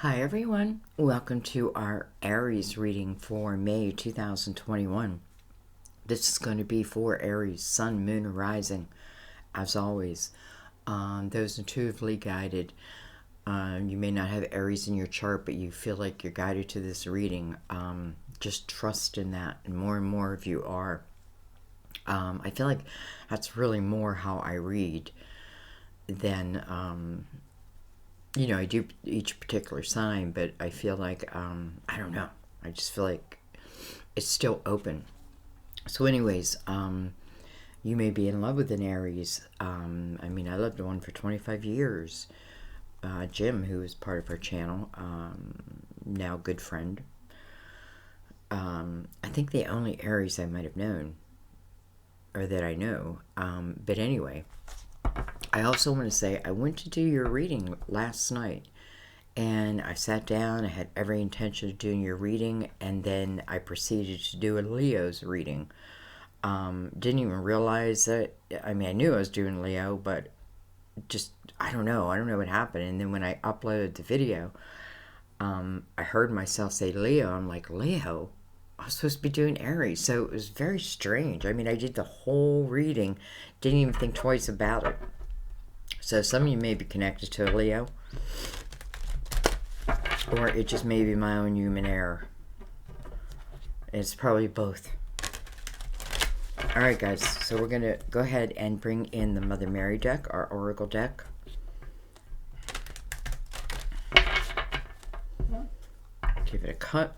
Hi everyone, welcome to our Aries reading for May 2021. This is going to be for Aries, Sun, Moon, or Rising. As always, those intuitively guided, you may not have Aries in your chart, but you feel like you're guided to this reading. Just trust in that, and more of you are. I feel like that's really more how I read than I do each particular sign, but I feel like, I don't know. I just feel like it's still open. So anyways, you may be in love with an Aries. I loved one for 25 years. Jim, who is part of our channel, now good friend. I think the only Aries I might have known, or that I know. But anyway, I also want to say I went to do your reading last night, and I sat down. I had every intention of doing your reading, and then I proceeded to do a Leo's reading. Didn't even realize that. I knew I was doing Leo, but just I don't know what happened. And then when I uploaded the video, I heard myself say Leo. I'm like, Leo? I was supposed to be doing Aries. So it was very strange. I did the whole reading, didn't even think twice about it. So some of you may be connected to a Leo, or it just may be my own human error. It's probably both. Alright guys, so we're going to go ahead and bring in the Mother Mary deck, our Oracle deck. Give it a cut.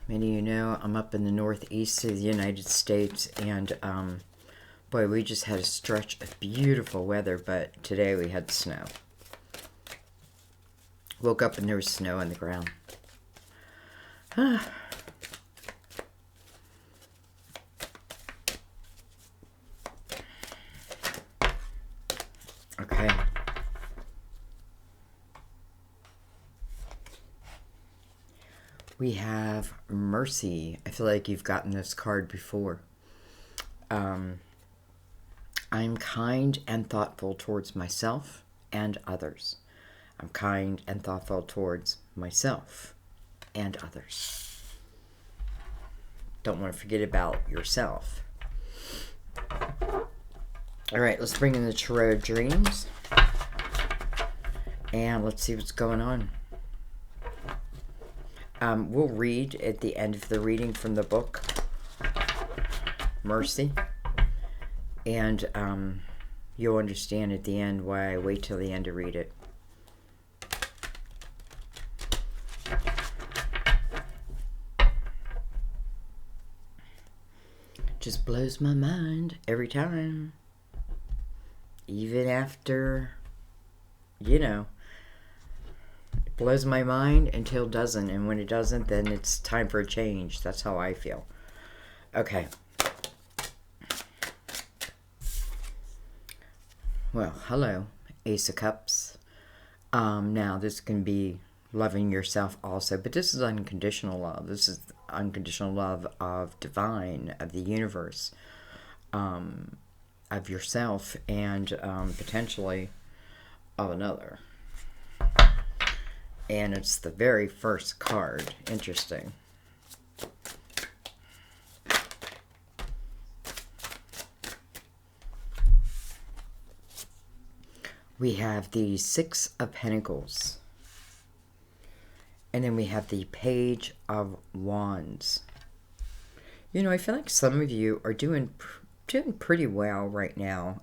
Many of you know I'm up in the northeast of the United States, and boy, we just had a stretch of beautiful weather, but today we had snow. Woke up and there was snow on the ground. Okay. We have Mercy. I feel like you've gotten this card before. I'm kind and thoughtful towards myself and others. I'm kind and thoughtful towards myself and others. Don't want to forget about yourself. All right, let's bring in the Tarot Dreams. And let's see what's going on. We'll read at the end of the reading from the book, Mercy. And you'll understand at the end why I wait till the end to read it. Just blows my mind every time. Even after, it blows my mind until it doesn't. And when it doesn't, then it's time for a change. That's how I feel. Okay. Well, hello, Ace of Cups. Now, this can be loving yourself also, but this is unconditional love. This is unconditional love of divine, of the universe, of yourself, and potentially of another. And it's the very first card. Interesting. We have the Six of Pentacles. And then we have the Page of Wands. I feel like some of you are doing pretty well right now.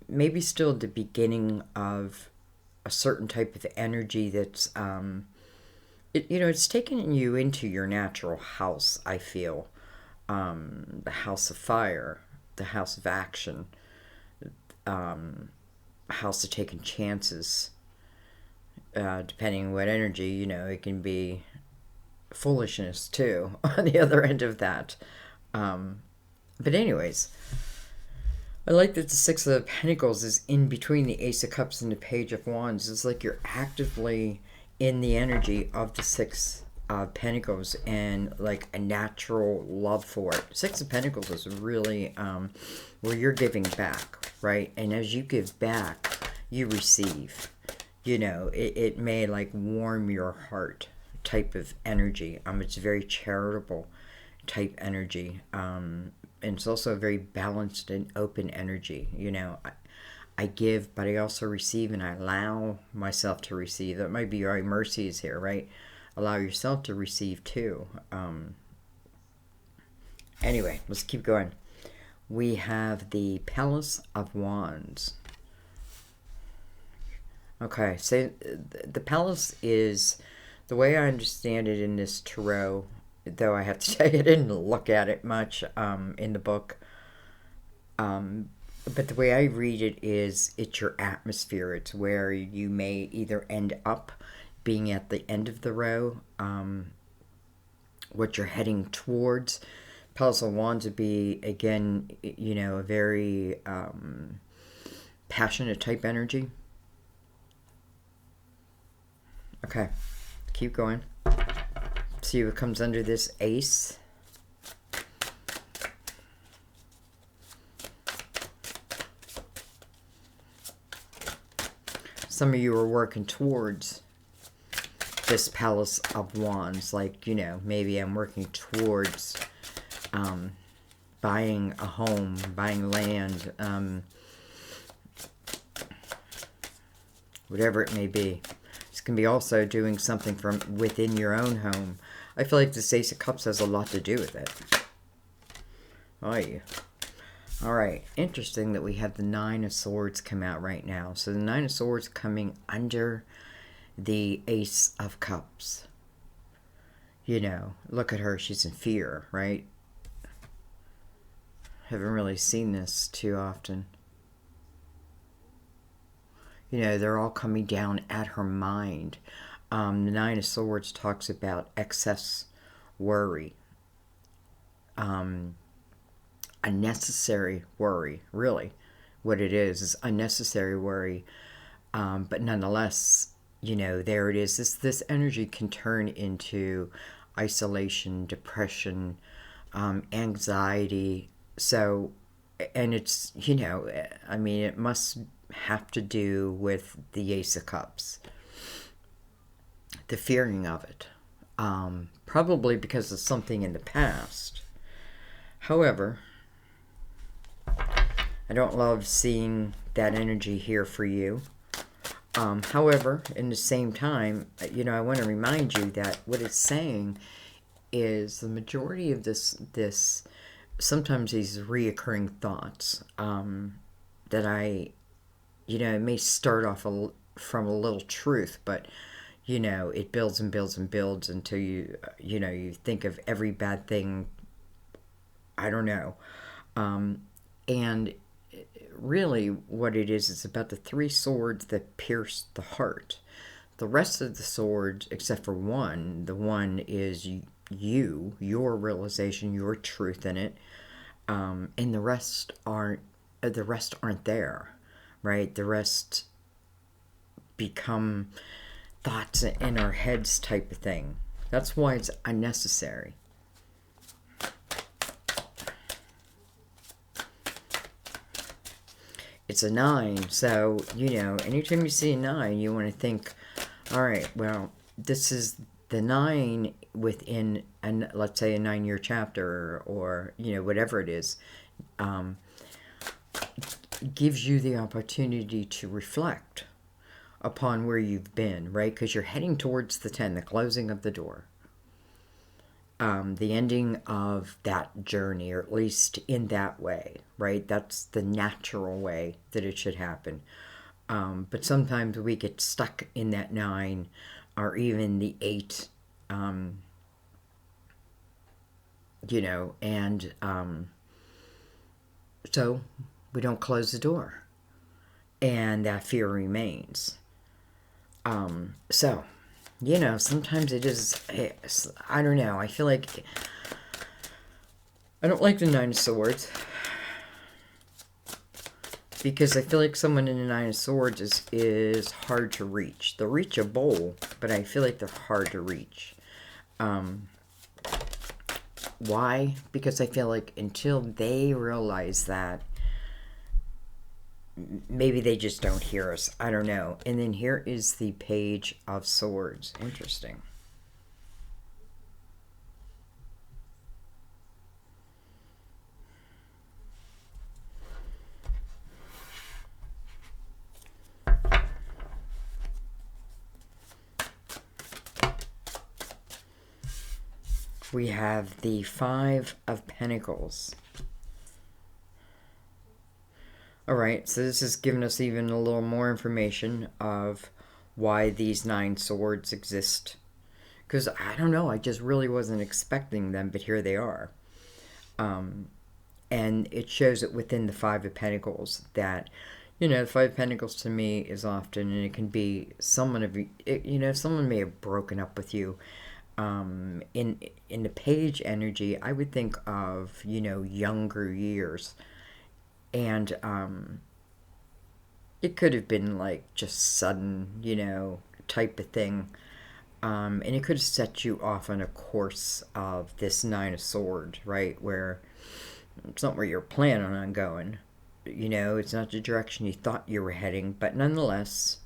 Maybe still at the beginning of a certain type of energy that's, it's taking you into your natural house, I feel. The house of fire, the house of action, a house of taking chances. Depending on what energy, it can be foolishness too on the other end of that. But anyways, I like that the Six of Pentacles is in between the Ace of Cups and the Page of Wands. It's like you're actively in the energy of the Six of Pentacles and like a natural love for it. Six of Pentacles is really where you're giving back, right? And as you give back, you receive. You know, it may like warm your heart type of energy. It's very charitable type energy. And it's also a very balanced and open energy. You know, I give, but I also receive, and I allow myself to receive. That might be your mercies here, right? Allow yourself to receive too. Anyway, let's keep going. We have the Palace of Wands. Okay, so the Palace is, the way I understand it in this tarot, though I have to say I didn't look at it much in the book, but the way I read it is it's your atmosphere. It's where you may either end up being at the end of the row, what you're heading towards. Palace of Wands would be, again, you know, a very passionate type energy. Okay, keep going. See what comes under this Ace. Some of you are working towards this Palace of Wands. Like, you know, maybe I'm working towards buying a home, buying land, whatever it may be. This can be also doing something from within your own home. I feel like this Ace of Cups has a lot to do with it. Oh, yeah. All right. Interesting that we have the Nine of Swords come out right now. So the Nine of Swords coming under the Ace of Cups. You know, look at her. She's in fear, right? Haven't really seen this too often. You know, they're all coming down at her mind. The Nine of Swords talks about excess worry. Unnecessary worry, really. What it is unnecessary worry. But nonetheless, you know, there it is. This energy can turn into isolation, depression, anxiety. So, and it's, you know, I mean, it must have to do with the Ace of Cups. The fearing of it. Probably because of something in the past. However, I don't love seeing that energy here for you. However, in the same time, you know, I want to remind you that what it's saying is the majority of this sometimes these reoccurring thoughts that you know, it may start off from a little truth, but, you know, it builds and builds and builds until you know, you think of every bad thing, I don't know. And really what it is about the three swords that pierce the heart. The rest of the swords, except for one, the one is your realization, your truth in it, and the rest aren't there, right? The rest become thoughts in our heads type of thing. That's why it's unnecessary. It's a 9, so, you know, anytime you see a 9, you want to think, all right, well, this is the 9 within, let's say, a 9-year chapter, or, you know, whatever it is, gives you the opportunity to reflect upon where you've been, right? Because you're heading towards the 10, the closing of the door. The ending of that journey, or at least in that way, right? That's the natural way that it should happen. But sometimes we get stuck in that 9, or even the 8, you know, and so we don't close the door, and that fear remains. So, you know, sometimes it is, I don't know, I feel like, I don't like the 9 of Swords, because I feel like someone in the 9 of Swords is hard to reach. They're reachable, but I feel like they're hard to reach. Why? Because I feel like until they realize that, maybe they just don't hear us. I don't know. And then here is the Page of Swords. Interesting. We have the Five of Pentacles. Alright, so this is giving us even a little more information of why these 9 swords exist. Because, I don't know, I just really wasn't expecting them, but here they are. And it shows it within the Five of Pentacles that, you know, the Five of Pentacles to me is often, and it can be someone of, you know, someone may have broken up with you. In the Page energy, I would think of, you know, younger years. And it could have been like just sudden, you know, type of thing. And it could have set you off on a course of this Nine of Swords, right? Where it's not where you're planning on going. You know, it's not the direction you thought you were heading. But nonetheless,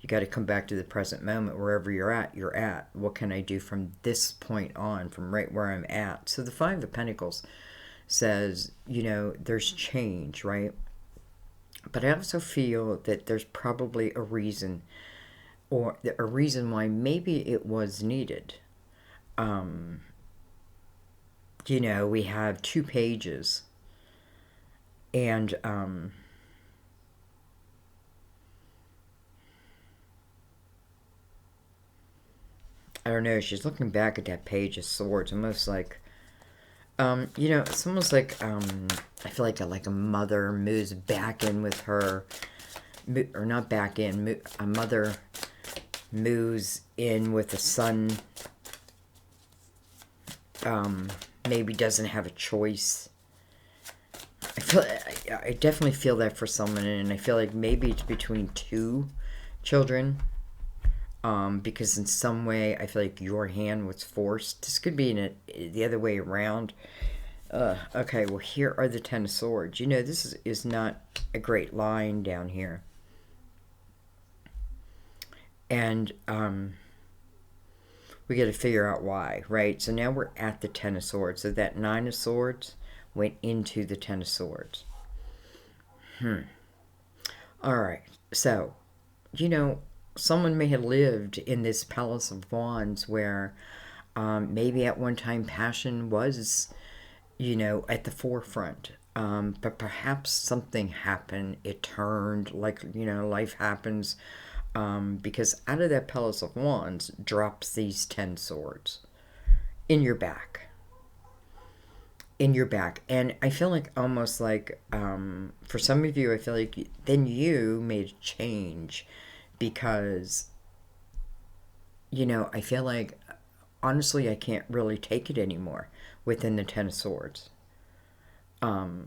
you got to come back to the present moment. Wherever you're at. What can I do from this point on, from right where I'm at? So the Five of Pentacles says, you know, there's change, right? But I also feel that there's probably a reason, or a reason why maybe it was needed. You know, we have 2 pages, and I don't know, she's looking back at that Page of Swords, almost like, you know, it's almost like, I feel like a mother moves back in with her, or not back in, a mother moves in with a son, maybe doesn't have a choice. I definitely feel that for someone, and I feel like maybe it's between 2 children, because in some way I feel like your hand was forced. This could be the other way around. Okay, well, here are the 10 of Swords. You know, this is not a great line down here. And we got to figure out why, right? So now we're at the 10 of Swords. So that 9 of Swords went into the 10 of Swords. All right. So, you know, someone may have lived in this Palace of Wands where maybe at one time passion was, you know, at the forefront. But perhaps something happened. It turned, like, you know, life happens. Because out of that Palace of Wands drops these 10 swords in your back. In your back. And I feel like almost like, for some of you, I feel like then you made a change because, you know, I feel like, honestly, I can't really take it anymore within the 10 of Swords. Though,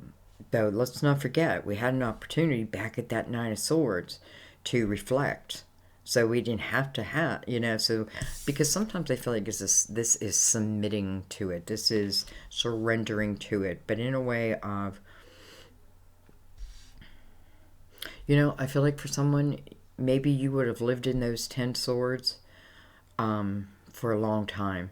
let's not forget, we had an opportunity back at that 9 of Swords to reflect. So we didn't have to have, you know, so, because sometimes I feel like this is submitting to it. This is surrendering to it. But in a way of, you know, I feel like for someone, maybe you would have lived in those 10 swords for a long time.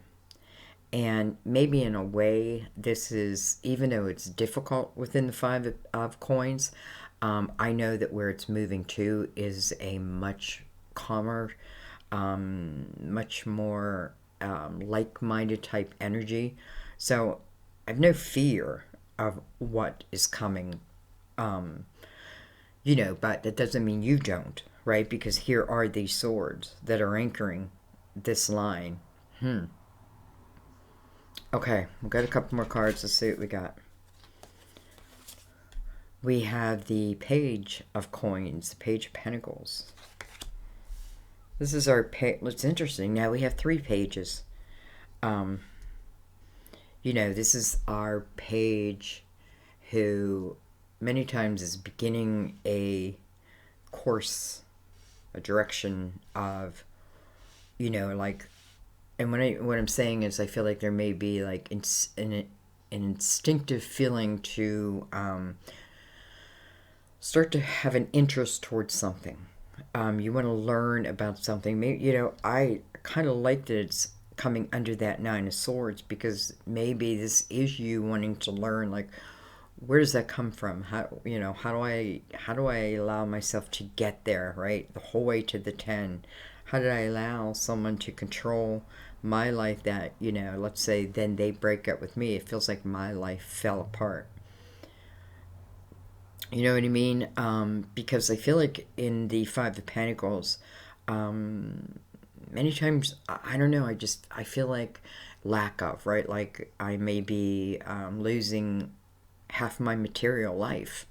And maybe in a way, this is, even though it's difficult within the 5 of coins, I know that where it's moving to is a much calmer, much more like-minded type energy. So I have no fear of what is coming, you know, but that doesn't mean you don't, right? Because here are these swords that are anchoring this line. Okay, we've got a couple more cards. Let's see what we got. We have the Page of Coins, the Page of Pentacles. This is our page. It's interesting. Now we have 3 pages. You know, this is our page who many times is beginning a course, a direction of, you know, like And what I'm saying is, I feel like there may be like an instinctive feeling to start to have an interest towards something. You want to learn about something. Maybe, you know, I kind of like that it's coming under that Nine of Swords, because maybe this is you wanting to learn, like, where does that come from? How, you know, how do I allow myself to get there, right? The whole way to the 10. How did I allow someone to control my life that, you know, let's say then they break up with me. It feels like my life fell apart. You know what I mean? Because I feel like in the Five of Pentacles, many times, I don't know, I feel like lack of, right? Like I may be losing half my material life,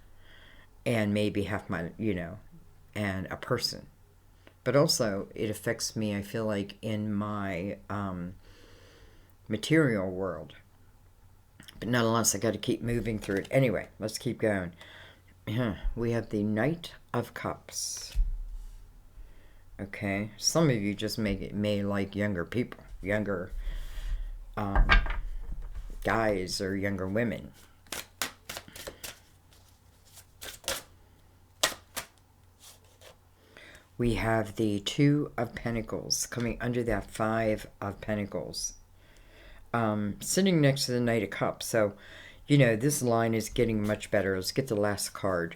and maybe half my, you know, and a person. But also, it affects me, I feel like, in my material world. But nonetheless, I got to keep moving through it. Anyway, let's keep going. We have the Knight of Cups. Okay, some of you just may like younger people, younger guys or younger women. We have the Two of Pentacles coming under that Five of Pentacles, sitting next to the Knight of Cups. So, you know, this line is getting much better. Let's get the last card.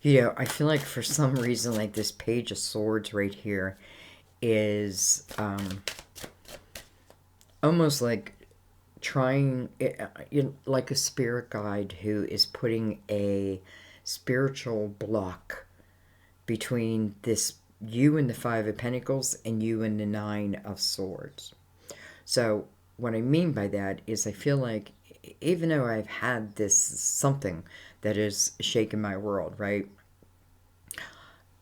You know, I feel like for some reason, like this Page of Swords right here is almost like trying, like a spirit guide who is putting a spiritual block between this, you and the Five of Pentacles and you and the Nine of Swords. So what I mean by that is, I feel like even though I've had this something that has shaken my world, right?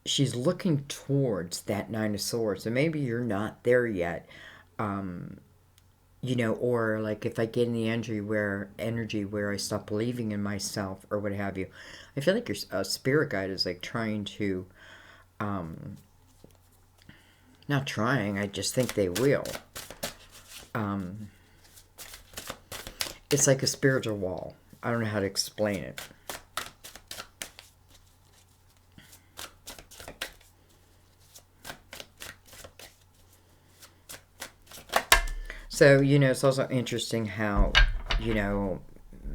She's looking towards that Nine of Swords. And maybe you're not there yet. You know, or like if I get in the energy where I stop believing in myself or what have you, I feel like your spirit guide is like trying to, not trying, I just think they will. It's like a spiritual wall. I don't know how to explain it. So, you know, it's also interesting how, you know,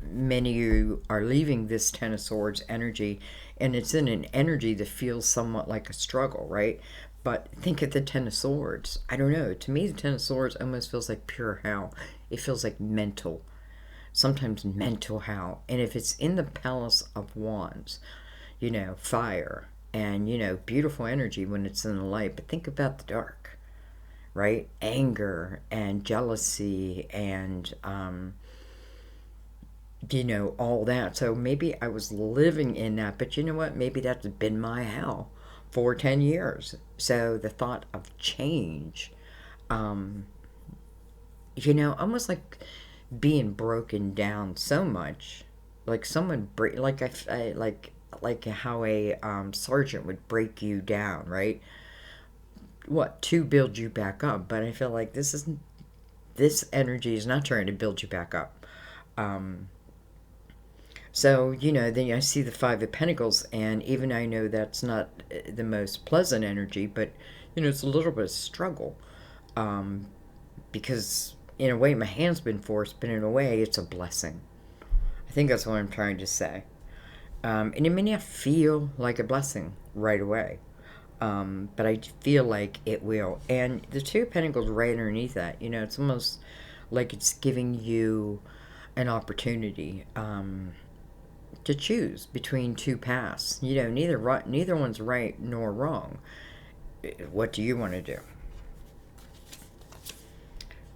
many of you are leaving this Ten of Swords energy, and it's in an energy that feels somewhat like a struggle, right? But think of the Ten of Swords. I don't know. To me, the Ten of Swords almost feels like pure hell. It feels like mental. Sometimes mental hell. And if it's in the Palace of Wands, you know, fire, and, you know, beautiful energy when it's in the light. But think about the dark, right? Anger and jealousy and, you know, all that. So maybe I was living in that, but you know what? Maybe that's been my hell for 10 years. So the thought of change, you know, almost like being broken down so much, like someone like like how a sergeant would break you down, right? What, to build you back up? But I feel like this energy is not trying to build you back up. So, you know, then I see the Five of Pentacles, and even I know that's not the most pleasant energy, but, you know, it's a little bit of struggle. Because, in a way, my hand's been forced, but in a way, it's a blessing. I think that's what I'm trying to say. And it may not feel like a blessing right away, but I feel like it will. And the Two of Pentacles right underneath that, you know, it's almost like it's giving you an opportunity to choose between two paths. You know, neither one's right nor wrong. What do you want to do?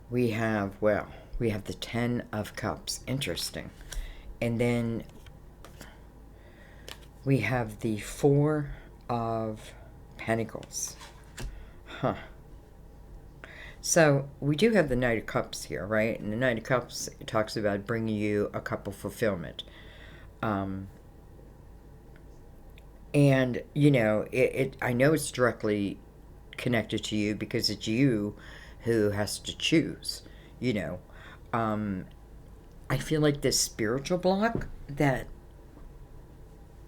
We have the Ten of Cups. Interesting. And then we have the Four of Pentacles. Huh. So we do have the Knight of Cups here, right? And the Knight of Cups, it talks about bringing you a cup of fulfillment. And, you know, I know it's directly connected to you because it's you who has to choose, you know. I feel like this spiritual block that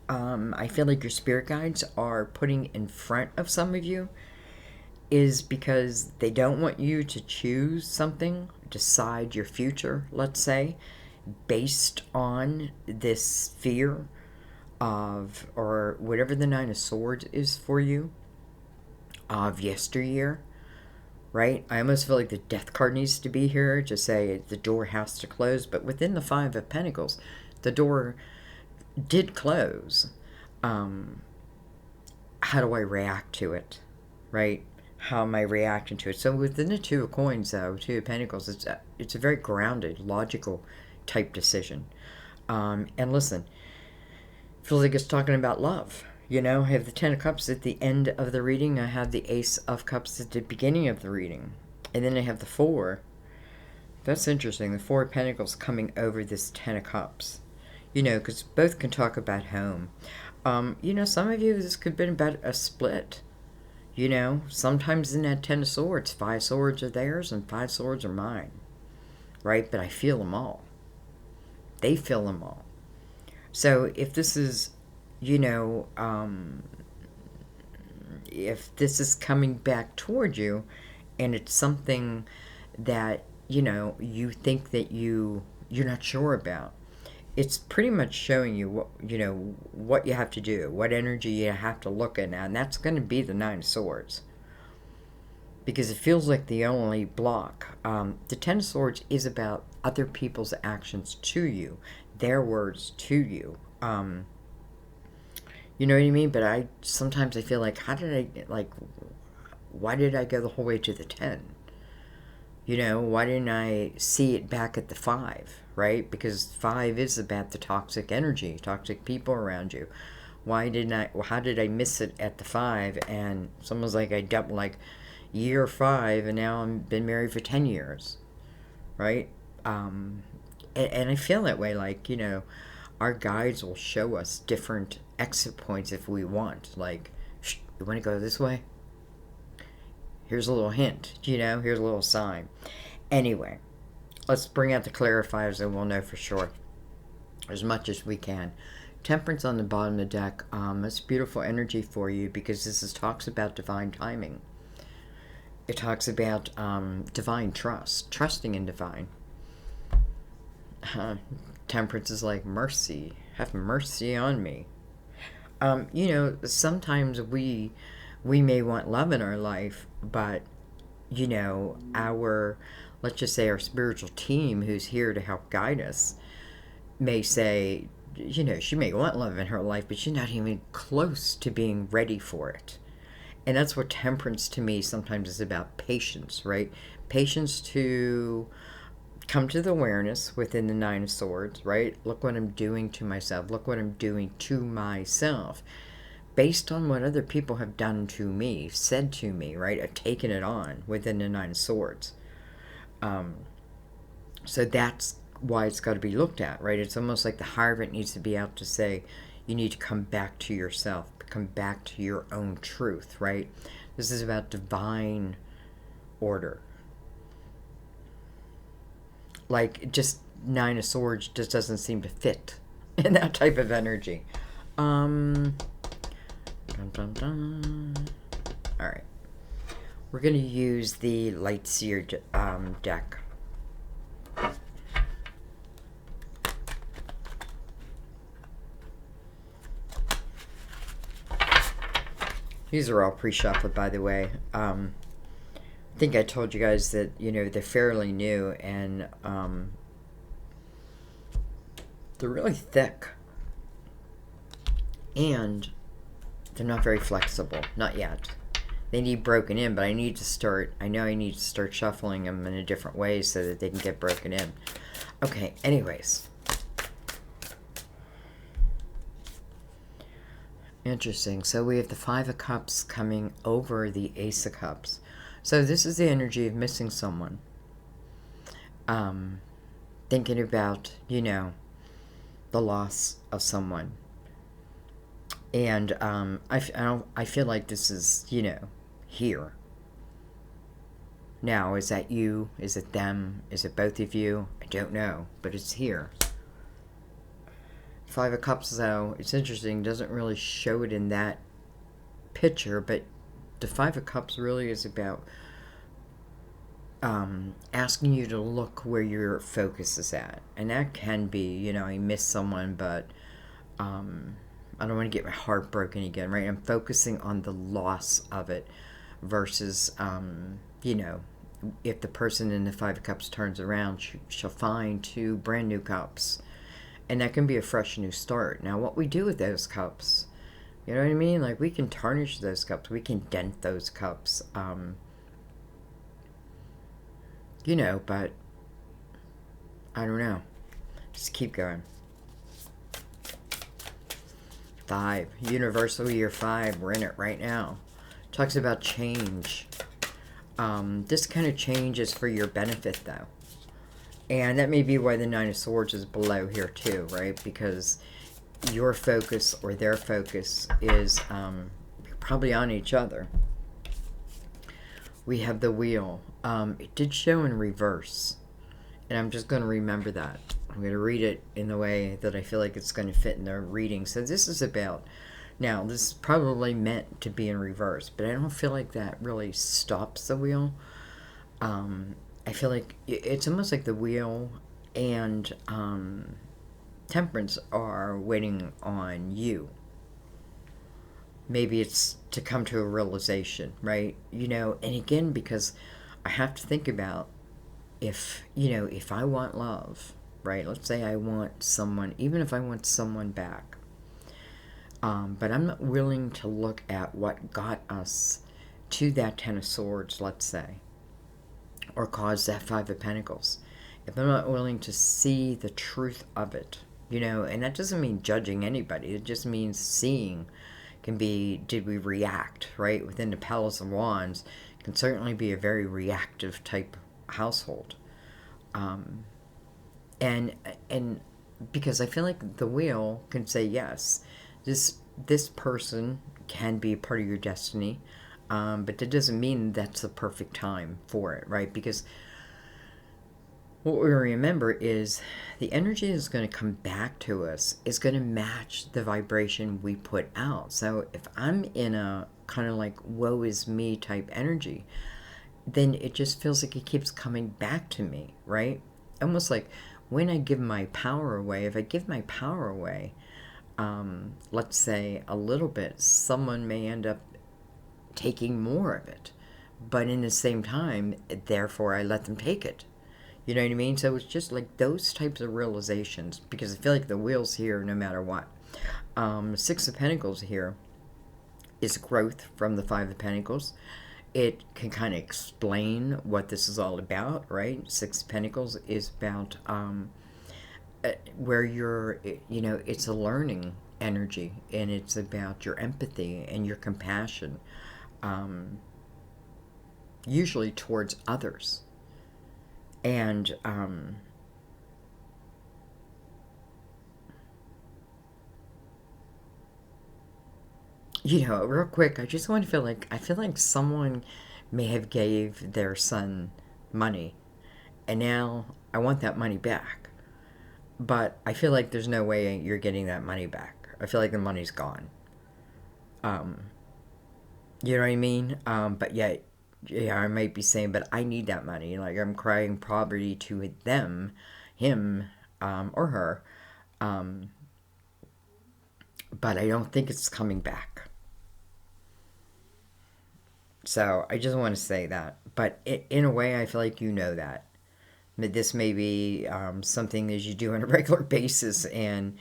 I feel like your spirit guides are putting in front of some of you is because they don't want you to choose something, decide your future, let's say, based on this fear of, or whatever the Nine of Swords is for you, of yesteryear, right? I almost feel like the Death card needs to be here to say the door has to close, but within the Five of Pentacles, the door did close. How do I react to it, right? How am I reacting to it? So within the Two of Coins, though, Two of Pentacles, it's a very grounded, logical type decision. And listen, feels like it's talking about love. You know, I have the Ten of Cups at the end of the reading. I have the Ace of Cups at the beginning of the reading. And then I have the Four. That's interesting. The Four of Pentacles coming over this Ten of Cups. You know, because both can talk about home. You know, some of you, this could have been about a split. You know, sometimes in that Ten of Swords, 5 swords are theirs and 5 swords are mine. Right? But I feel them all. They feel them all. So if this is, you know, if this is coming back toward you and it's something that, you know, you think that you're not sure about, it's pretty much showing you what, you know, what you have to do, what energy you have to look at now, and that's going to be the Nine of Swords. Because it feels like the only block. The Ten of Swords is about other people's actions to you, their words to you. You know what I mean? But sometimes I feel like, why did I go the whole way to the 10? You know, why didn't I see it back at the 5, right? Because 5 is about the toxic energy, toxic people around you. How did I miss it at the 5? And someone's like, I dumped like year 5 and now I've been married for 10 years, right? And I feel that way, like, you know, our guides will show us different exit points if we want. Like, you want to go this way? Here's a little hint, you know, here's a little sign. Anyway, let's bring out the clarifiers and we'll know for sure as much as we can. Temperance on the bottom of the deck. It's beautiful energy for you because this talks about divine timing. It talks about divine trust, trusting in divine. Temperance is like mercy. Have mercy on me. You know, sometimes we may want love in our life, but, you know, let's just say our spiritual team who's here to help guide us may say, you know, she may want love in her life, but she's not even close to being ready for it. And that's what temperance to me sometimes is about, patience, right? Patience to come to the awareness within the Nine of Swords, right? Look what I'm doing to myself. Look what I'm doing to myself. Based on what other people have done to me, said to me, right? I've taken it on within the Nine of Swords. So that's why it's got to be looked at, right? It's almost like the Hierophant needs to be out to say, you need to come back to yourself, come back to your own truth, right? This is about divine order. Like, just Nine of Swords just doesn't seem to fit in that type of energy. Dun, dun, dun. All right. We're going to use the Lightseer deck. These are all pre-shuffled, by the way. I think I told you guys that, you know, they're fairly new and they're really thick. And they're not very flexible. Not yet. They need broken in, but I need to start shuffling them in a different way so that they can get broken in. Okay, anyways. Interesting. So we have the Five of Cups coming over the Ace of Cups. So this is the energy of missing someone. Thinking about, you know, the loss of someone. And I feel like this is, you know, here. Now, is that you? Is it them? Is it both of you? I don't know, but it's here. Five of Cups, though, it's interesting. Doesn't really show it in that picture, but the Five of Cups really is about asking you to look where your focus is at. And that can be, you know, I miss someone, but I don't want to get my heart broken again, right? I'm focusing on the loss of it versus, you know, if the person in the Five of Cups turns around, she'll find two brand new cups. And that can be a fresh new start. Now, what we do with those cups, you know what I mean? Like, we can tarnish those cups. We can dent those cups. You know, but I don't know. Just keep going. 5. Universal year 5. We're in it right now. Talks about change. This kind of change is for your benefit, though. And that may be why the Nine of Swords is below here, too, right? Because your focus or their focus is probably on each other. We have the Wheel. It did show in reverse. And I'm just going to remember that. I'm going to read it in the way that I feel like it's going to fit in the reading. So this is about... Now, this is probably meant to be in reverse, but I don't feel like that really stops the Wheel. I feel like it's almost like the Wheel and Temperance are waiting on you. Maybe it's to come to a realization, right? You know, and again, because I have to think about if, you know, if I want love, right? Let's say I want someone, even if I want someone back. But I'm not willing to look at what got us to that Ten of Swords, let's say, or caused that Five of Pentacles. If I'm not willing to see the truth of it, you know, and that doesn't mean judging anybody. It just means seeing. Can be, did we react, right? Within the Palace of Wands, can certainly be a very reactive type household. And because I feel like the Wheel can say yes. This person can be a part of your destiny, but that doesn't mean that's the perfect time for it, right? Because what we remember is the energy that's going to come back to us is going to match the vibration we put out. So if I'm in a kind of like woe is me type energy, then it just feels like it keeps coming back to me, right? Almost like when I give my power away, if I give my power away, let's say a little bit, someone may end up taking more of it. But in the same time, therefore, I let them take it. You know what I mean? So it's just like those types of realizations, because I feel like the Wheel's here no matter what. Six of Pentacles here is growth from the Five of Pentacles. It can kind of explain what this is all about, right? Six of Pentacles is about where you're, you know, it's a learning energy, and it's about your empathy and your compassion, usually towards others. And you know, real quick, I just want to feel like, I feel like someone may have gave their son money, and now I want that money back. But I feel like there's no way you're getting that money back. I feel like the money's gone. You know what I mean? But yet, yeah, I might be saying, but I need that money. Like, I'm crying poverty to them, him, or her. But I don't think it's coming back. So I just want to say that. But in a way, I feel like you know that. This may be something that you do on a regular basis, and,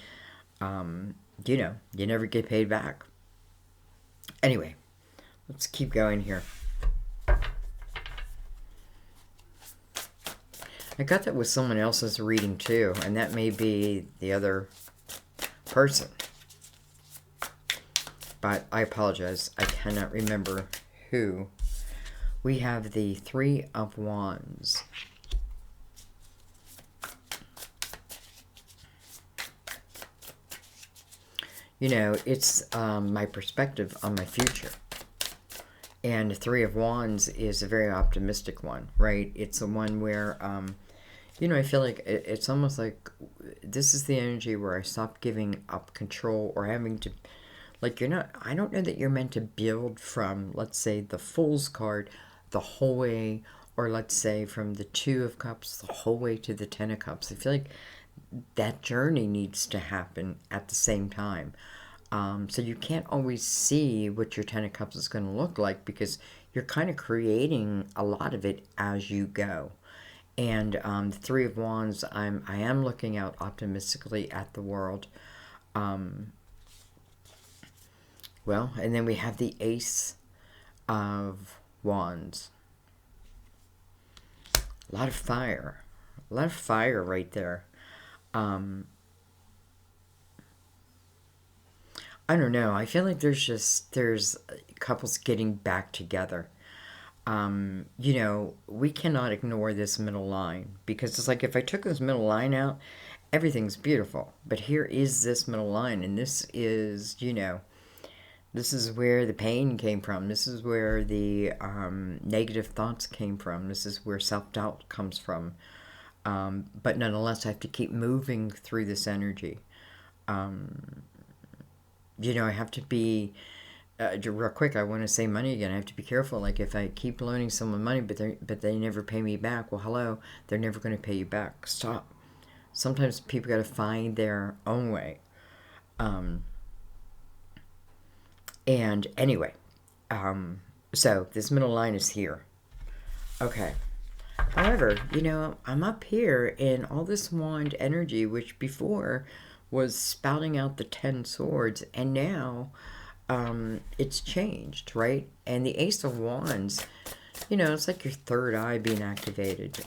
you know, you never get paid back. Anyway, let's keep going here. I got that with someone else's reading too, and that may be the other person. But I apologize. I cannot remember who We have the Three of Wands. You know, it's my perspective on my future. And the Three of Wands is a very optimistic one, right? It's the one where, you know, I feel like it's almost like this is the energy where I stop giving up control or having to, like, you're not, I don't know that you're meant to build from, let's say, the Fool's card the whole way, or let's say from the Two of Cups the whole way to the Ten of Cups. I feel like that journey needs to happen at the same time. So you can't always see what your Ten of Cups is going to look like because you're kind of creating a lot of it as you go. And the Three of Wands, I am looking out optimistically at the world. Well, and then we have the Ace of Wands. A lot of fire. A lot of fire right there. I don't know. I feel like there's couples getting back together. You know, we cannot ignore this middle line because it's like if I took this middle line out, everything's beautiful. But here is this middle line, and this is, you know, this is where the pain came from. This is where the negative thoughts came from. This is where self-doubt comes from. But nonetheless, I have to keep moving through this energy. You know, I have to be, real quick, I want to say money again. I have to be careful. Like, if I keep loaning someone money, but they never pay me back, well, hello, they're never going to pay you back. Stop. Sometimes people got to find their own way. And anyway, so this middle line is here. Okay. However, you know, I'm up here in all this wand energy, which before was spouting out the 10 swords, and now it's changed, right? And the Ace of Wands, you know, it's like your third eye being activated.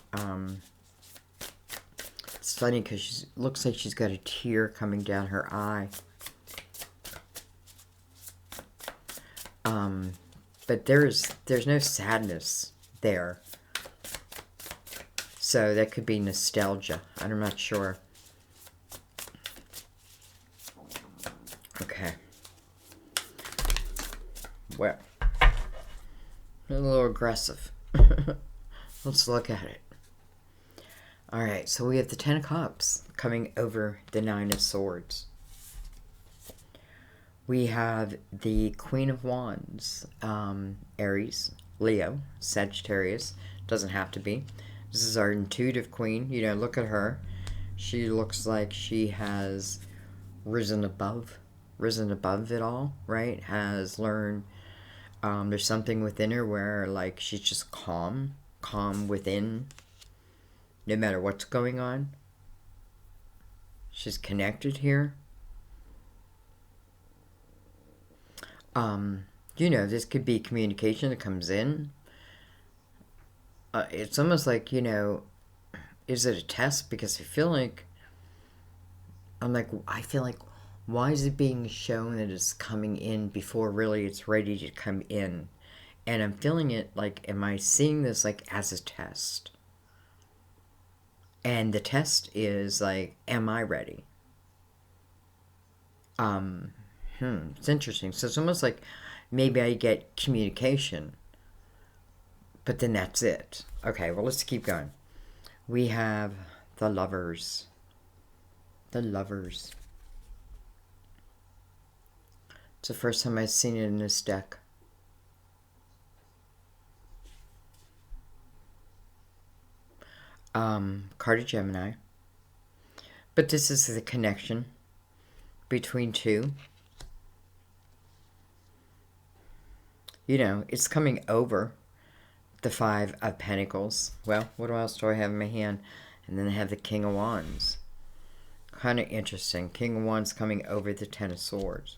It's funny because she looks like she's got a tear coming down her eye. But there's no sadness there. So that could be nostalgia. I'm not sure. Okay. Well, a little aggressive. Let's look at it. Alright, so we have the Ten of Cups coming over the Nine of Swords. We have the Queen of Wands, Aries, Leo, Sagittarius. Doesn't have to be. This is our intuitive queen. You know, look at her. She looks like she has risen above it all, right? Has learned, there's something within her where, like, she's just calm within, no matter what's going on. She's connected here. You know, this could be communication that comes in. It's almost like, you know, is it a test? Because I feel like, why is it being shown that it's coming in before really it's ready to come in? And I'm feeling it like, am I seeing this like as a test? And the test is like, am I ready? It's interesting. So it's almost like maybe I get communication, but then that's it. Okay, well, let's keep going. We have the Lovers. The Lovers. It's the first time I've seen it in this deck. Card of Gemini. But this is the connection between two. You know, it's coming over the Five of Pentacles. Well, what else do I have in my hand? And then I have the King of Wands. Kind of interesting. King of Wands coming over the Ten of Swords.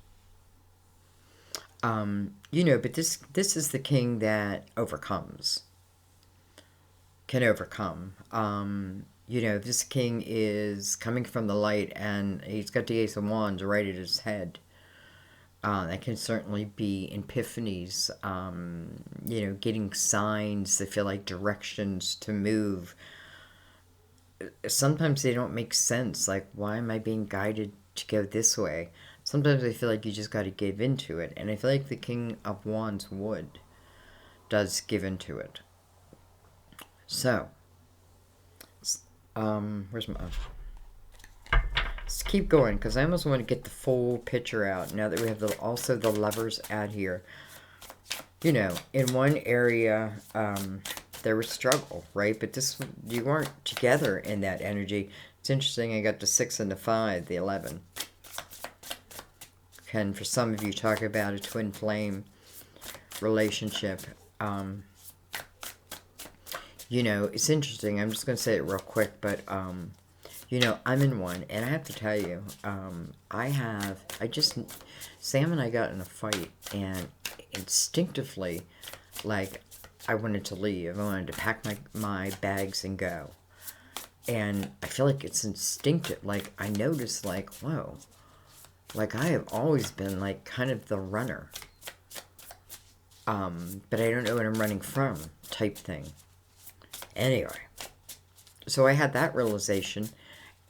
You know, but this is the king that overcomes. Can overcome. You know, this king is coming from the light, and he's got the Ace of Wands right at his head. That can certainly be epiphanies, you know, getting signs that feel like directions to move. Sometimes they don't make sense. Like, why am I being guided to go this way? Sometimes I feel like you just got to give into it. And I feel like the King of Wands does give into it. So, where's my... Let's keep going, because I almost want to get the full picture out now that we have also the Lovers out here. You know, in one area, there was struggle, right? But you weren't together in that energy. It's interesting, I got the 6 and the 5, the 11. Can, for some of you, talk about a twin flame relationship. You know, it's interesting. I'm just going to say it real quick, but... you know, I'm in one, and I have to tell you, Sam and I got in a fight, and instinctively, like, I wanted to leave. I wanted to pack my bags and go. And I feel like it's instinctive. Like, I noticed, like, whoa, like, I have always been, like, kind of the runner. But I don't know what I'm running from, type thing. Anyway, so I had that realization.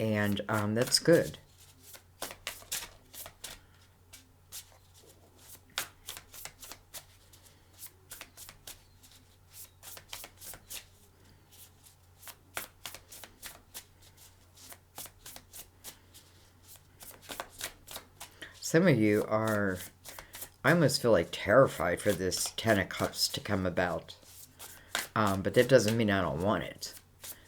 And that's good. Some of you are, I almost feel like terrified for this 10 of Cups to come about. But that doesn't mean I don't want it.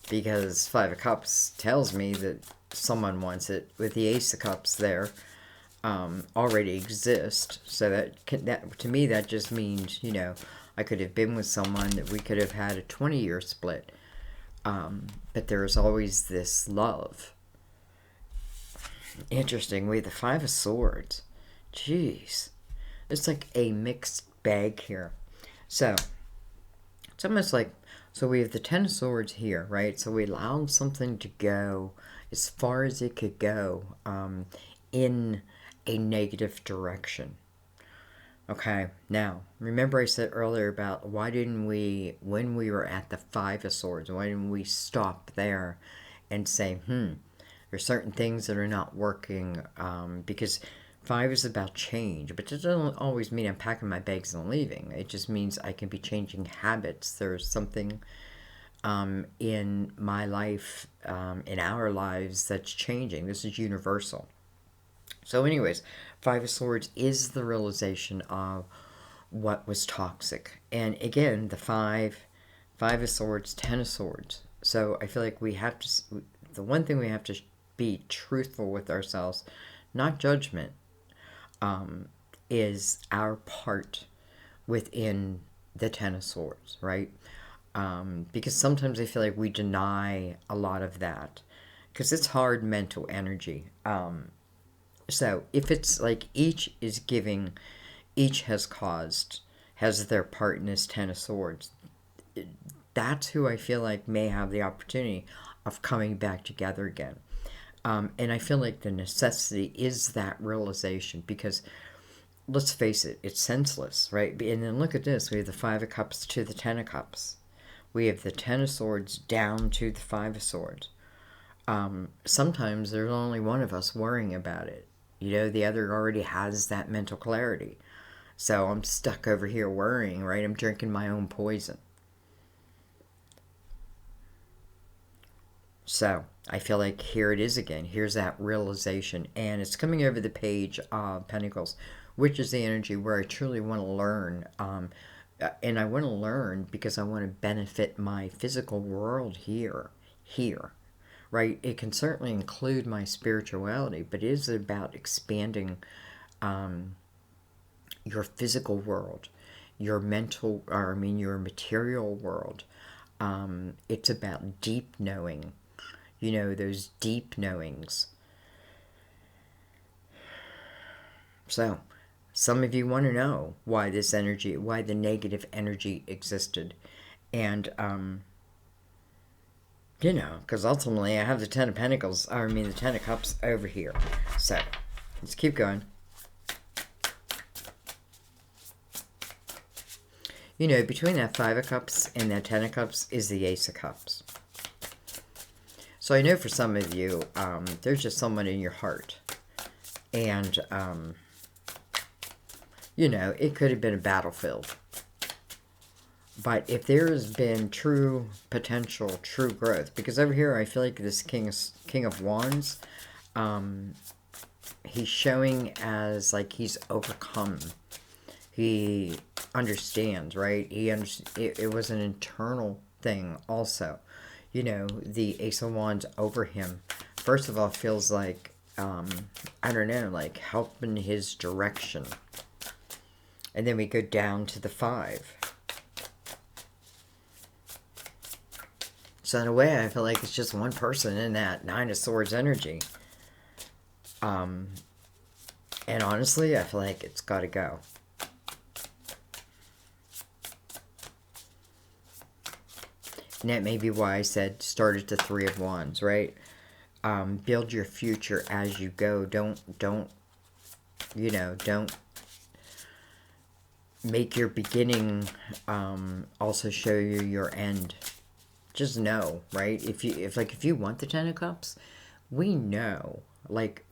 Because 5 of Cups tells me that someone wants it, with the Ace of Cups there already exist. So that to me, that just means, you know, I could have been with someone that we could have had a 20-year split. But there's always this love. Interesting. We have the 5 of Swords. Jeez. It's like a mixed bag here. So, it's almost like... So we have the 10 of Swords here, right? So we allowed something to go as far as it could go in a negative direction. Okay, now, remember I said earlier about why didn't we, when we were at the 5 of Swords, why didn't we stop there and say, there's certain things that are not working, because 5 is about change, but it doesn't always mean I'm packing my bags and leaving. It just means I can be changing habits. There's something in my life, in our lives, that's changing. This is universal. So anyways, 5 of Swords is the realization of what was toxic. And again, the 5 of Swords, 10 of Swords. So I feel like we have to, the one thing we have to be truthful with ourselves, not judgment, is our part within the 10 of Swords, right? Because sometimes I feel like we deny a lot of that, because it's hard mental energy. So if it's like each is giving, each has their part in this 10 of Swords, that's who I feel like may have the opportunity of coming back together again. And I feel like the necessity is that realization, because let's face it, it's senseless, right? And then look at this. We have the 5 of Cups to the 10 of Cups. We have the 10 of Swords down to the 5 of Swords. Sometimes there's only one of us worrying about it. You know, the other already has that mental clarity. So I'm stuck over here worrying, right? I'm drinking my own poison. So I feel like here it is again. Here's that realization. And it's coming over the page of Pentacles, which is the energy where I truly want to learn. And I want to learn because I want to benefit my physical world here. Right? It can certainly include my spirituality, but it is about expanding your physical world, your mental, or I mean your material world. It's about deep knowing. You know, those deep knowings. So, some of you want to know why this energy, why the negative energy existed. And, you know, because ultimately I have the 10 of Pentacles, the 10 of Cups over here. So, let's keep going. You know, between that Five of Cups and that Ten of Cups is the Ace of Cups. So I know for some of you, there's just someone in your heart. And, you know, it could have been a battlefield. But if there has been true potential, true growth, because over here I feel like this King of Wands, he's showing as like he's overcome. He understands, right? It was an internal thing also. You know, the Ace of Wands over him, first of all, feels like, I don't know, like helping his direction. And then we go down to the Five. So in a way, I feel like it's just one person in that Nine of Swords energy. And honestly, I feel like it's got to go. And that may be why I said start at the Three of Wands, right? Build your future as you go. Don't, you know, don't make your beginning also show you your end. Just know, right? If you want the Ten of Cups, we know. Like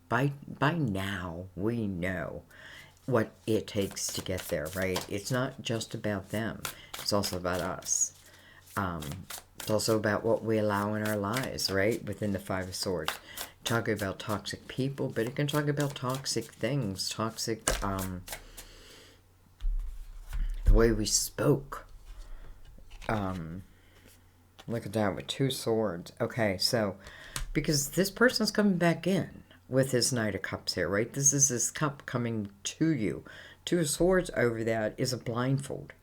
by now we know what it takes to get there, right? It's not just about them. It's also about us. It's also about what we allow in our lives, right? Within the Five of Swords. Talk about toxic people, but it can talk about toxic things, toxic the way we spoke. Look at that with Two Swords. Okay, so, because this person's coming back in with his Knight of Cups here, right? This is his cup coming to you. Two Swords over that is a blindfold.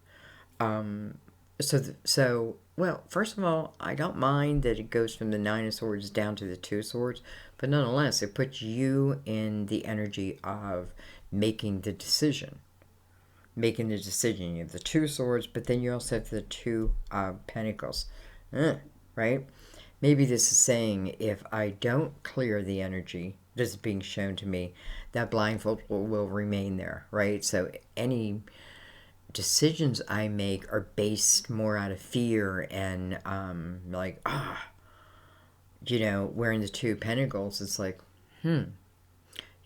So, well, first of all, I don't mind that it goes from the Nine of Swords down to the Two Swords, but nonetheless, it puts you in the energy of making the decision. Making the decision. You have the Two Swords, but then you also have the Two Pentacles. Right? Maybe this is saying if I don't clear the energy that's being shown to me, that blindfold will remain there, right? So any decisions I make are based more out of fear and like, you know, wearing the Two Pentacles, it's like, you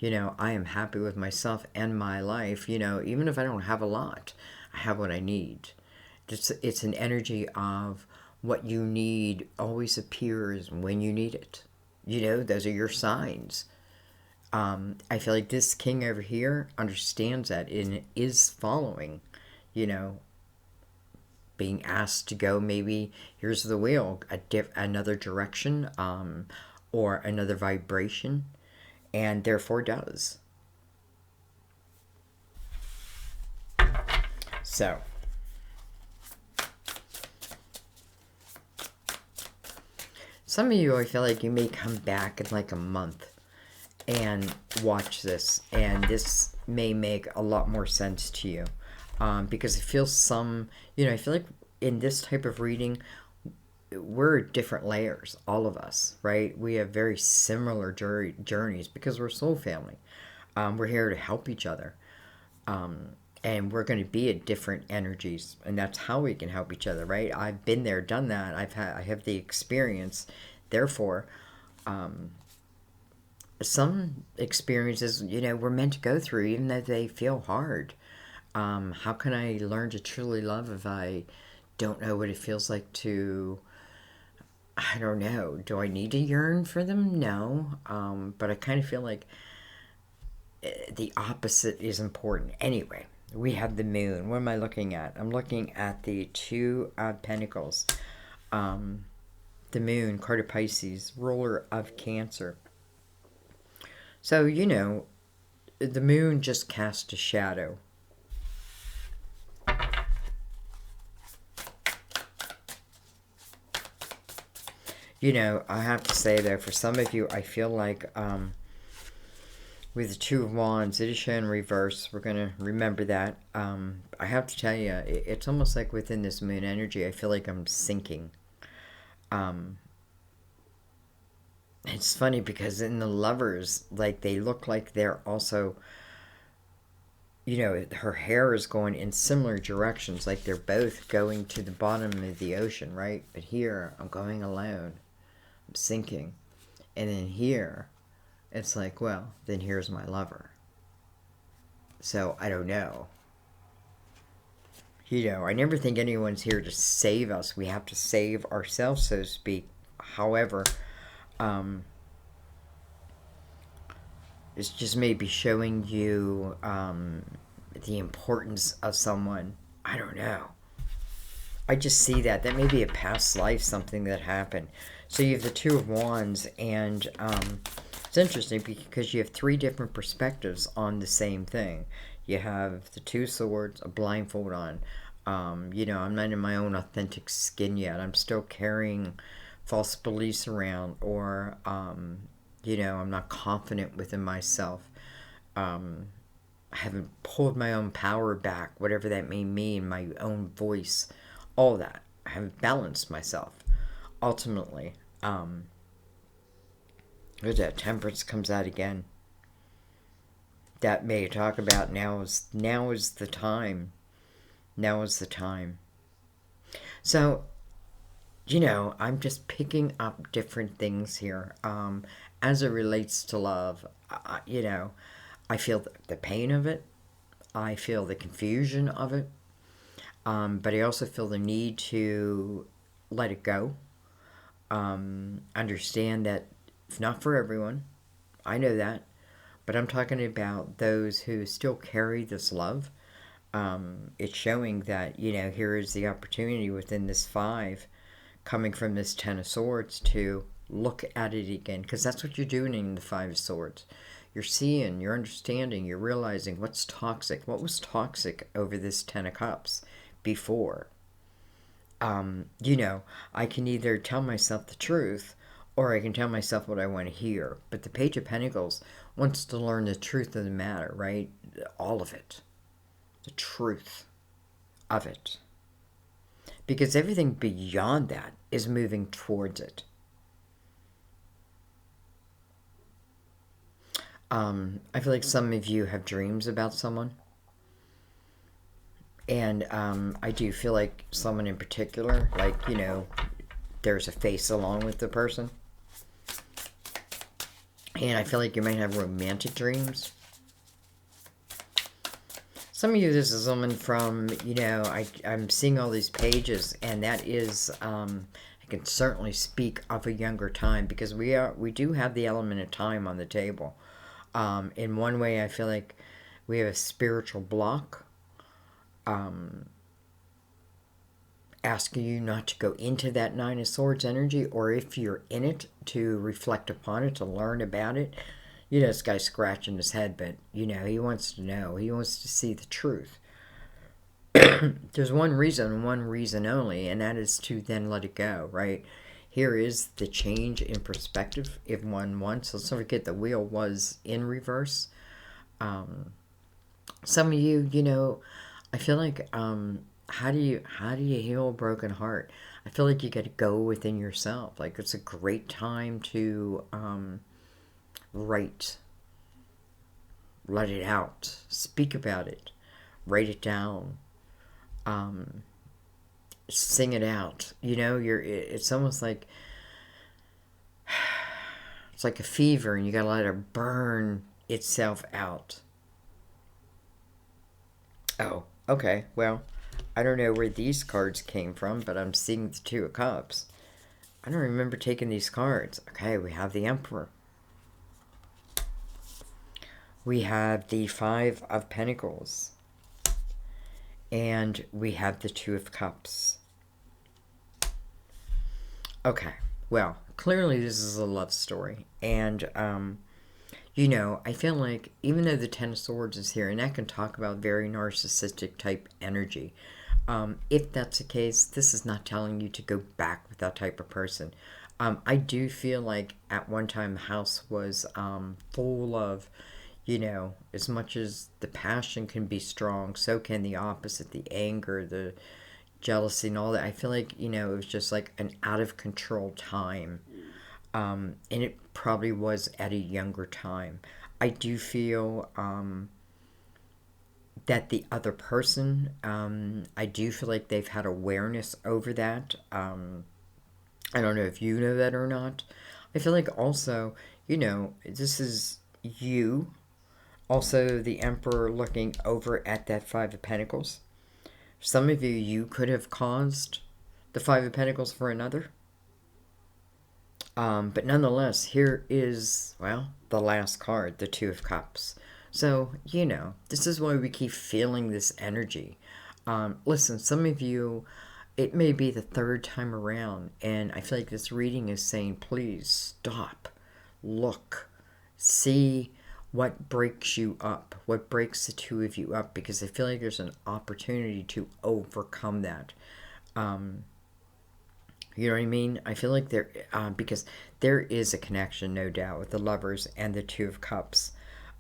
know, I am happy with myself and my life, you know, even if I don't have a lot, I have what I need. It's an energy of what you need always appears when you need it. You know, those are your signs. I feel like this king over here understands that and is following, you know, being asked to go, maybe here's the wheel, another direction, or another vibration, and therefore does. So some of you, I feel like you may come back in like a month and watch this, and this may make a lot more sense to you, because it feels you know, I feel like in this type of reading, we're different layers, all of us, right? We have very similar journeys because we're soul family. We're here to help each other, and we're going to be at different energies, and that's how we can help each other, right? I've been there, done that. I have the experience. Therefore, some experiences, you know, we're meant to go through, even though they feel hard. How can I learn to truly love if I don't know what it feels like to, I don't know, do I need to yearn for them? No. But I kind of feel like the opposite is important. Anyway, we have the moon. What am I looking at? I'm looking at the Two Pentacles. The moon, card of Pisces, ruler of Cancer. So, you know, the moon just casts a shadow. You know, I have to say, though, for some of you, I feel like with the Two of Wands, it is shown reverse. We're going to remember that. I have to tell you, it's almost like within this moon energy, I feel like I'm sinking. It's funny because in the Lovers, like, they look like they're also, you know, her hair is going in similar directions, like they're both going to the bottom of the ocean, right? But here, I'm going alone. I'm sinking. And then here, it's like, well, then here's my lover. So, I don't know. You know, I never think anyone's here to save us. We have to save ourselves, so to speak. However, it's just maybe showing you the importance of someone. I don't know. I just see that. That may be a past life, something that happened. So you have the Two of Wands, and it's interesting because you have three different perspectives on the same thing. You have the Two Swords, a blindfold on. You know, I'm not in my own authentic skin yet. I'm still carrying false beliefs around, or, you know, I'm not confident within myself. I haven't pulled my own power back, whatever that may mean, my own voice, all that. I haven't balanced myself. Ultimately, that Temperance comes out again. That may talk about now is the time. Now is the time. So, you know, I'm just picking up different things here. As it relates to love, you know, I feel the pain of it. I feel the confusion of it. But I also feel the need to let it go. Understand that it's not for everyone. I know that. But I'm talking about those who still carry this love. It's showing that, you know, here is the opportunity within this five, coming from this Ten of Swords, to look at it again. Because that's what you're doing in the Five of Swords. You're seeing, you're understanding, you're realizing what's toxic. What was toxic over this Ten of Cups before? You know, I can either tell myself the truth, or I can tell myself what I want to hear. But the Page of Pentacles wants to learn the truth of the matter, right? All of it. The truth of it. Because everything beyond that is moving towards it. I feel like some of you have dreams about someone. And I do feel like someone in particular, like, you know, there's a face along with the person. And I feel like you might have romantic dreams. Some of you, this is someone from, you know, I'm seeing all these pages, and that is, I can certainly speak of a younger time, because we do have the element of time on the table. In one way, I feel like we have a spiritual block, asking you not to go into that Nine of Swords energy, or if you're in it, to reflect upon it, to learn about it. You know, this guy's scratching his head, but, you know, he wants to know. He wants to see the truth. There's one reason only, and that is to then let it go, right? Here is the change in perspective if one wants. Let's not forget the wheel was in reverse. Some of you, you know, I feel like, how do you heal a broken heart? I feel like you got to go within yourself. Like, it's a great time to write, let it out, speak about it, write it down, sing it out. You know, it's almost like, it's like a fever, and you gotta let it burn itself out. Oh, okay, well, I don't know where these cards came from, but I'm seeing the Two of Cups. I don't remember taking these cards. Okay, we have the Emperor. We have the Five of Pentacles. And we have the Two of Cups. Okay, well, clearly this is a love story. And, you know, I feel like even though the Ten of Swords is here, and that can talk about very narcissistic type energy, if that's the case, this is not telling you to go back with that type of person. I do feel like at one time the house was full of, you know, as much as the passion can be strong, so can the opposite, the anger, the jealousy, and all that. I feel like, you know, it was just like an out of control time. And it probably was at a younger time. I do feel that the other person, I do feel like they've had awareness over that. I don't know if you know that or not. I feel like also, this is you, also the Emperor looking over at that Five of Pentacles. Some of you could have caused the Five of Pentacles for another. But nonetheless, here is, well, the last card, the Two of Cups. So, this is why we keep feeling this energy. Listen, some of you, it may be the third time around, and I feel like this reading is saying, please stop, look, see what breaks you up, what breaks the two of you up, because I feel like there's an opportunity to overcome that. You know what I mean? I feel like there, because there is a connection, no doubt, with the Lovers and the Two of Cups,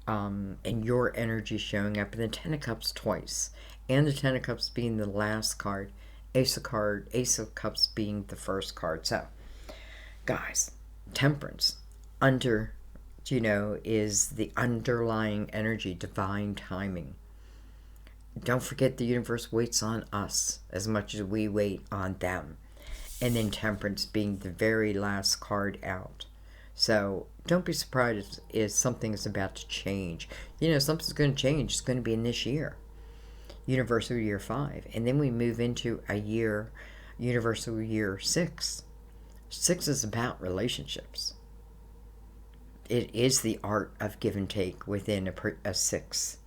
and your energy showing up in the Ten of Cups twice, and the Ten of Cups being the last card, Ace of Cups being the first card. So, guys, Temperance, is the underlying energy, divine timing. Don't forget the universe waits on us as much as we wait on them. And then Temperance being the very last card out. So don't be surprised if something is about to change. Something's going to change. It's going to be in this year. Universal Year 5. And then we move into a year, Universal Year 6. 6 is about relationships. It is the art of give and take within a 6.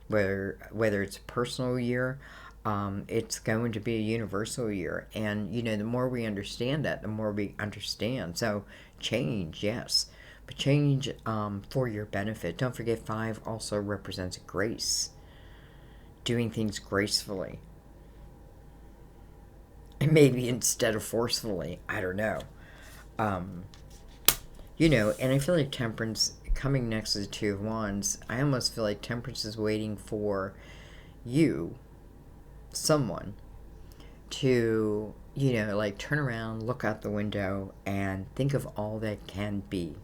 Whether it's a personal year, it's going to be a universal year. And, the more we understand that, the more we understand. So change, yes. But change for your benefit. Don't forget 5 also represents grace. Doing things gracefully. And maybe instead of forcefully. I don't know. And I feel like Temperance coming next to the Two of Wands, I almost feel like Temperance is waiting for you, someone, to, turn around, look out the window, and think of all that can be.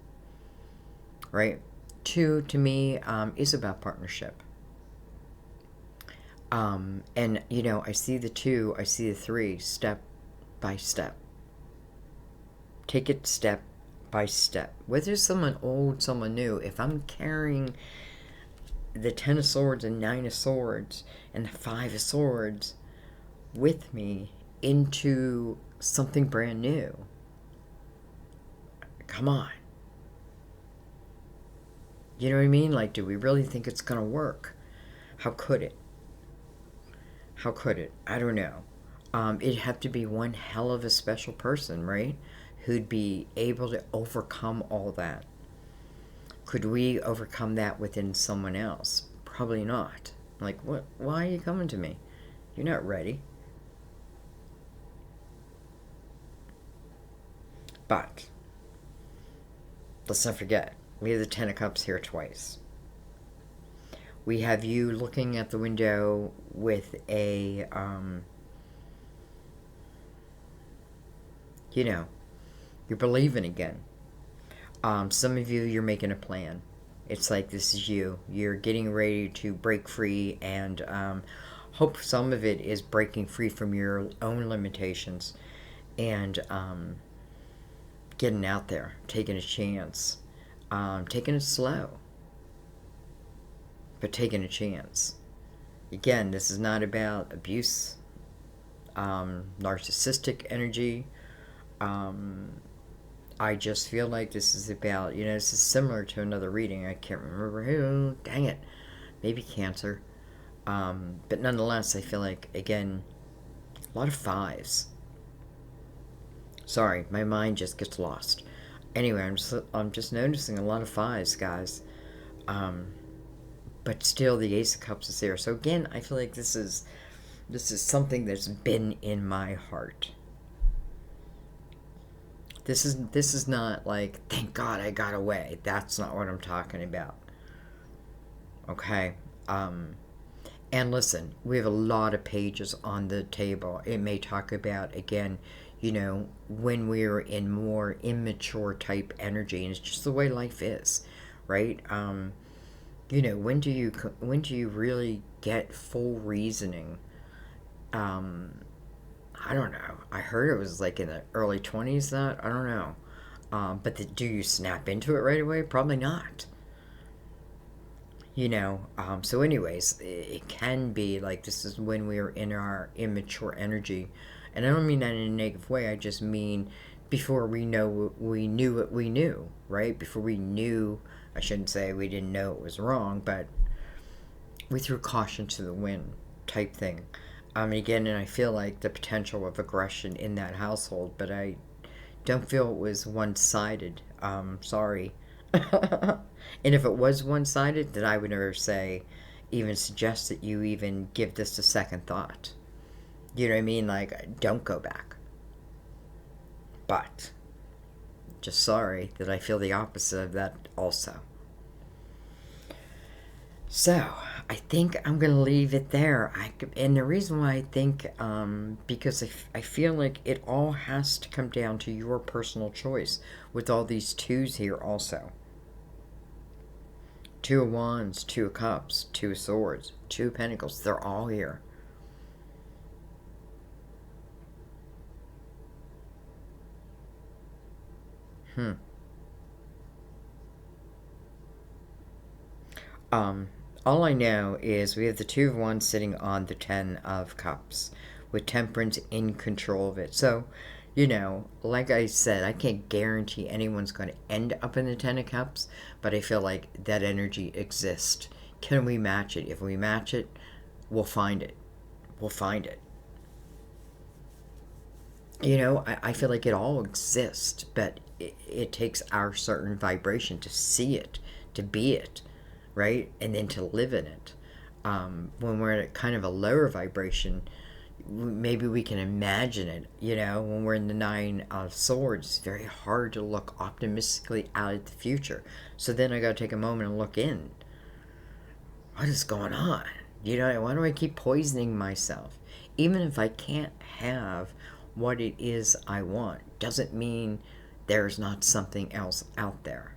Right? 2, to me, is about partnership. And, I see the 2, I see the 3, step by step. Take it step by step. Whether it's someone old, someone new, if I'm carrying the 10 of Swords and 9 of Swords and the 5 of Swords with me into something brand new, come on. You know what I mean? Like, do we really think it's going to work? How could it? How could it? I don't know. It'd have to be one hell of a special person, right? Who'd be able to overcome all that. Could we overcome that within someone else? Probably not. Like, what? Why are you coming to me? You're not ready. But let's not forget, we have the 10 of Cups here twice. We have you looking at the window with a, you're believing again. Some of you, you're making a plan. It's like this is you. You're getting ready to break free, and hope some of it is breaking free from your own limitations and getting out there, taking a chance, taking it slow, but taking a chance. Again, this is not about abuse, narcissistic energy. I just feel like this is about, this is similar to another reading. I can't remember who. Dang it. Maybe Cancer. But nonetheless, I feel like, again, a lot of 5s. Sorry, my mind just gets lost. Anyway, I'm just noticing a lot of 5s, guys. But still, the Ace of Cups is there. So again, I feel like this is something that's been in my heart. This is not like, thank God I got away. That's not what I'm talking about. Okay? And listen, we have a lot of pages on the table. It may talk about, again, when we're in more immature type energy, and it's just the way life is, right? You know, when do you really get full reasoning? I don't know. I heard it was like in the early 20s that, I don't know. Do you snap into it right away? Probably not. So anyways, it can be like this is when we are in our immature energy. And I don't mean that in a negative way. I just mean before we knew what we knew, right? Before we knew, I shouldn't say we didn't know it was wrong, but we threw caution to the wind type thing. Again, and I feel like the potential of aggression in that household, but I don't feel it was one-sided. Sorry. And if it was one-sided, then I would never say, even suggest that you even give this a second thought. You know what I mean? Like, don't go back. But, just sorry that I feel the opposite of that also. So, I think I'm going to leave it there. And the reason why I think, because I feel like it all has to come down to your personal choice with all these twos here also. Two of Wands, Two of Cups, Two of Swords, Two of Pentacles. They're all here. All I know is we have the Two of Wands sitting on the Ten of Cups with Temperance in control of it. So, like I said, I can't guarantee anyone's going to end up in the Ten of Cups, but I feel like that energy exists. Can we match it? If we match it, we'll find it. We'll find it. I feel like it all exists, but it takes our certain vibration to see it, to be it, right? And then to live in it. When we're at kind of a lower vibration, maybe we can imagine it. When we're in the Nine of Swords, it's very hard to look optimistically out at the future. So then I got to take a moment and look in. What is going on? Why do I keep poisoning myself? Even if I can't have what it is I want, doesn't mean there's not something else out there.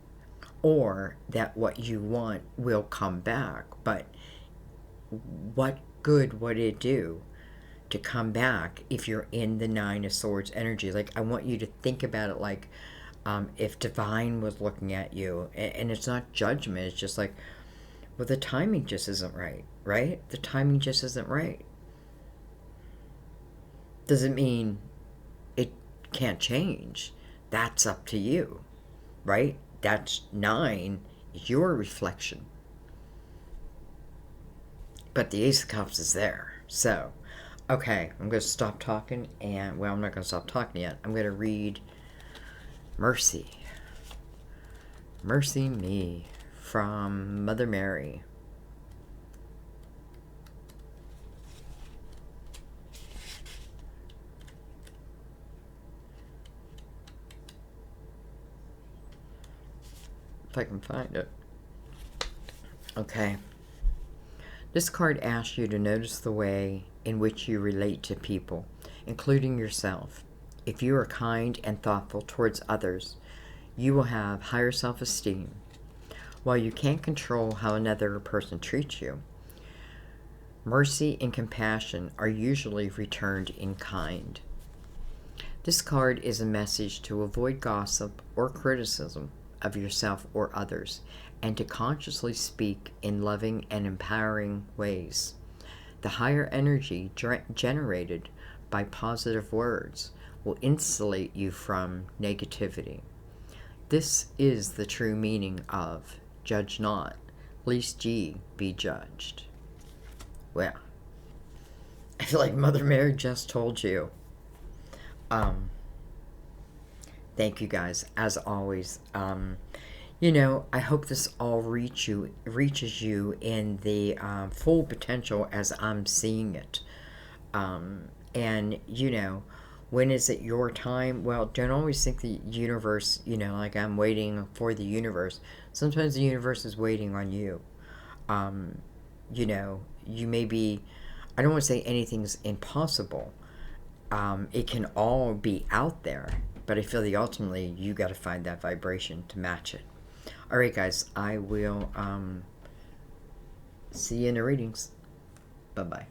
Or that what you want will come back. But what good would it do to come back if you're in the Nine of Swords energy? Like, I want you to think about it like if Divine was looking at you. And it's not judgment. It's just like, well, the timing just isn't right, right? The timing just isn't right. Doesn't mean it can't change. That's up to you, right? That's 9, your reflection. But the Ace of Cups is there. So, okay, I'm going to stop talking. And, well, I'm not going to stop talking yet. I'm going to read Mercy. Mercy Me from Mother Mary. If I can find it. Okay. This card asks you to notice the way in which you relate to people, including yourself. If you are kind and thoughtful towards others, you will have higher self-esteem. While you can't control how another person treats you, mercy and compassion are usually returned in kind. This card is a message to avoid gossip or criticism of yourself or others, and to consciously speak in loving and empowering ways. The higher energy generated by positive words will insulate you from negativity. This is the true meaning of judge not, lest ye be judged. Well, I feel like Mother Mary just told you. Thank you guys, as always. I hope this all reaches you in the full potential as I'm seeing it. And, when is it your time? Well, don't always think the universe, like I'm waiting for the universe. Sometimes the universe is waiting on you. You may be, I don't want to say anything's impossible. It can all be out there, but I feel that ultimately you got to find that vibration to match it. All right, guys, I will See you in the readings. Bye-bye.